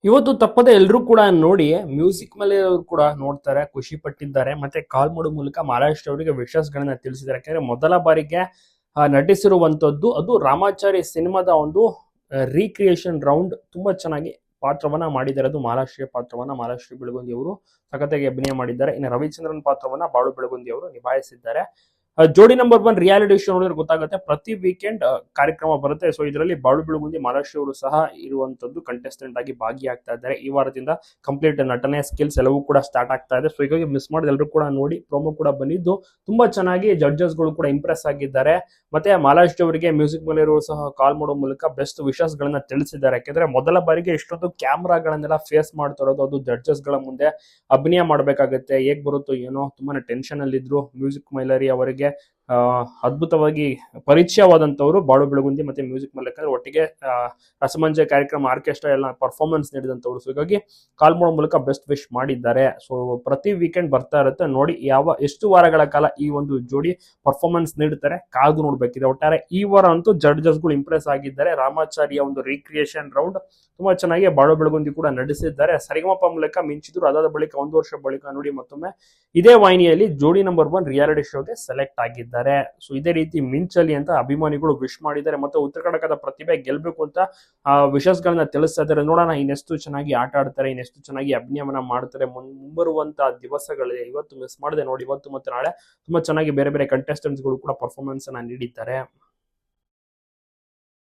ಇವತ್ತು ತಪ್ಪದೆ ಎಲ್ಲರೂ ಕೂಡ ನೋಡಿ ಮ್ಯೂಸಿಕ್ ಮೇಲೆ ಕೂಡ ನೋಡ್ತಾರೆ, ಖುಷಿ ಪಟ್ಟಿದ್ದಾರೆ. ಮತ್ತೆ ಕಾಲ್ ಮಾಡೋ ಮೂಲಕ ಮಹಾರಾಷ್ಟ್ರ ಅವರಿಗೆ ವಿಶಸ್ ಗಳನ್ನ ತಿಳಿಸಿದ್ದಾರೆ. ಯಾಕಂದ್ರೆ ಮೊದಲ ಬಾರಿಗೆ ನಟಿಸಿರುವಂತದ್ದು ಅದು ರಾಮಾಚಾರಿ ಸಿನಿಮಾದ ಒಂದು ರೀಕ್ರಿಯೇಷನ್ ರೌಂಡ್. ತುಂಬಾ ಚೆನ್ನಾಗಿ ಪಾತ್ರವನ್ನ ಮಾಡಿದ್ದಾರೆ. ಅದು ಮಹಾರಾಷ್ಟ್ರೀಯ ಪಾತ್ರವನ್ನ ಮಹಾರಾಷ್ಟ್ರ ಬೆಳಗುಂದಿ ಅವರು ಸಖತ್ತಾಗಿ ಅಭಿನಯ ಮಾಡಿದ್ದಾರೆ. ಇನ್ನು ರವಿಚಂದ್ರನ್ ಪಾತ್ರವನ್ನ ಬಾಳು ಬೆಳಗುಂದಿ ಅವರು ನಿಭಾಯಿಸಿದ್ದಾರೆ. ಜೋಡಿ ನಂಬರ್ 1 ರಿಯಾಲಿಟಿ ಶೋ ನೋಡಿದ್ರೆ ಗೊತ್ತಾಗುತ್ತೆ. ಪ್ರತಿ ವೀಕೆಂಡ್ ಕಾರ್ಯಕ್ರಮ ಬರುತ್ತೆ. ಸೊ ಇದರಲ್ಲಿ ಬಾಳು ಬೆಳಗುಂದಿ ಮಹಾರಾಷ್ಟ್ರ ಅವರು ಸಹ ಇರುವಂತದ್ದು ಕಂಟೆಸ್ಟೆಂಟ್ ಆಗಿ ಭಾಗಿಯಾಗ್ತಾ ಇದ್ದಾರೆ. ಈ ವಾರದಿಂದ ಕಂಪ್ಲೀಟ್ ನಟನೆ ಸ್ಕಿಲ್ಸ್ ಎಲ್ಲವೂ ಕೂಡ ಸ್ಟಾರ್ಟ್ ಆಗ್ತಾ ಇದೆ. ಸೊ ಹೀಗಾಗಿ ಮಿಸ್ ಮಾಡಿದ ಎಲ್ಲರೂ ಕೂಡ ನೋಡಿ ಪ್ರೋಮೋ ಕೂಡ ಬಂದಿದ್ದು ತುಂಬಾ ಚೆನ್ನಾಗಿ ಜಡ್ಜಸ್ ಗಳು ಕೂಡ ಇಂಪ್ರೆಸ್ ಆಗಿದ್ದಾರೆ. ಮತ್ತೆ ಮಹಾರಾಷ್ಟ್ರ ಅವರಿಗೆ ಮ್ಯೂಸಿಕ್ ಮೇಲೆ ಸಹ ಕಾಲ್ ಮಾಡೋ ಮೂಲಕ ಬೆಸ್ಟ್ ವಿಶಸ್ ಗಳನ್ನ ತಿಳಿಸಿದ್ದಾರೆ. ಯಾಕಂದ್ರೆ ಮೊದಲ ಬಾರಿಗೆ ಇಷ್ಟೊಂದು ಕ್ಯಾಮ್ರಾಗಳನ್ನೆಲ್ಲ ಫೇಸ್ ಮಾಡ್ತಾ ಇರೋದು, ಅದು ಜಡ್ಜಸ್ ಗಳ ಮುಂದೆ ಅಭಿನಯ ಮಾಡ್ಬೇಕಾಗತ್ತೆ. ಹೇಗ್ ಬರುತ್ತೋ ಏನೋ ತುಂಬಾನೇ ಟೆನ್ಷನ್ ಅಲ್ಲಿ ಇದ್ರು. ಮ್ಯೂಸಿಕ್ ಮೈಲರಿ ಅವರಿಗೆ ಅದ್ಭುತವಾಗಿ ಪರಿಚಯವಾದಂತವರು ಬಾಳು ಬೆಳಗುಂದಿ ಮತ್ತೆ ಮ್ಯೂಸಿಕ್ ಮೇಲೆ. ಯಾಕಂದ್ರೆ ಒಟ್ಟಿಗೆ ರಸಮಂಜೆ ಕಾರ್ಯಕ್ರಮ ಆರ್ಕೆಸ್ಟ್ರಾ ಎಲ್ಲ ಪರ್ಫಾರ್ಮೆನ್ಸ್ ನೀಡಿದಂತವ್ರು. ಸೊ ಹೀಗಾಗಿ ಕಾಲ್ ಮಾಡೋ ಮೂಲಕ ಬೆಸ್ಟ್ ವಿಶ್ ಮಾಡಿದ್ದಾರೆ. ಸೊ ಪ್ರತಿ ವೀಕೆಂಡ್ ಬರ್ತಾ ಇರುತ್ತೆ. ನೋಡಿ ಎಷ್ಟು ವಾರಗಳ ಕಾಲ ಈ ಒಂದು ಜೋಡಿ ಪರ್ಫಾರ್ಮೆನ್ಸ್ ನೀಡುತ್ತಾರೆ, ಕಾದು ನೋಡ್ಬೇಕಿದೆ. ಒಟ್ಟಾರೆ ಈ ವಾರ ಅಂತೂ ಜಡ್ಜಸ್ ಗಳು ಇಂಪ್ರೆಸ್ ಆಗಿದ್ದಾರೆ. ರಾಮಾಚಾರಿಯ ಒಂದು ರೀಕ್ರಿಯೇಷನ್ ರೌಂಡ್ ತುಂಬಾ ಚೆನ್ನಾಗಿ ಬಾಳು ಬೆಳಗುಂದಿ ಕೂಡ ನಡೆಸಿದ್ದಾರೆ. ಸರಿಗಮಪ ಮೂಲಕ ಮಿಂಚಿದ್ರು. ಅದಾದ ಬಳಿಕ 1 ವರ್ಷ ಬಳಿಕ ನೋಡಿ ಮತ್ತೊಮ್ಮೆ ಇದೇ ವಾಹಿನಿಯಲ್ಲಿ ಜೋಡಿ ನಂಬರ್ 1 ರಿಯಾಲಿಟಿ ಶೋಗೆ ಸೆಲೆಕ್ಟ್ ಆಗಿದ್ದಾರೆ. ಸೊ ಇದೇ ರೀತಿ ಮಿಂಚಲಿ ಅಂತ ಅಭಿಮಾನಿಗಳು ವಿಶ್ ಮಾಡಿದ್ದಾರೆ. ಮತ್ತೆ ಉತ್ತರ ಕರ್ನಾಟಕದ ಪ್ರತಿಭೆ ಗೆಲ್ಬೇಕು ಅಂತ ವಿಶಸ್ ಗಳನ್ನ ತಿಳಿಸ್ತಾ ಇದ್ದಾರೆ. ನೋಡೋಣ ಇನ್ನೆಷ್ಟು ಚೆನ್ನಾಗಿ ಆಟ ಆಡ್ತಾರೆ, ಇನ್ನೆಷ್ಟು ಚೆನ್ನಾಗಿ ಅಭಿನಯವನ್ನ ಮಾಡ್ತಾರೆ ಮುಂಬರುವಂತಹ ದಿವಸಗಳಲ್ಲಿ. ಇವತ್ತು ಮಿಸ್ ಮಾಡಿದೆ ನೋಡಿ, ಇವತ್ತು ಮತ್ತೆ ನಾಳೆ ತುಂಬಾ ಚೆನ್ನಾಗಿ ಬೇರೆ ಬೇರೆ ಕಂಟೆಸ್ಟೆಂಟ್ಸ್ ಗಳು ಕೂಡ ಪರ್ಫಾರ್ಮೆನ್ಸ್ ಅನ್ನ ನೀಡಿದ್ದಾರೆ.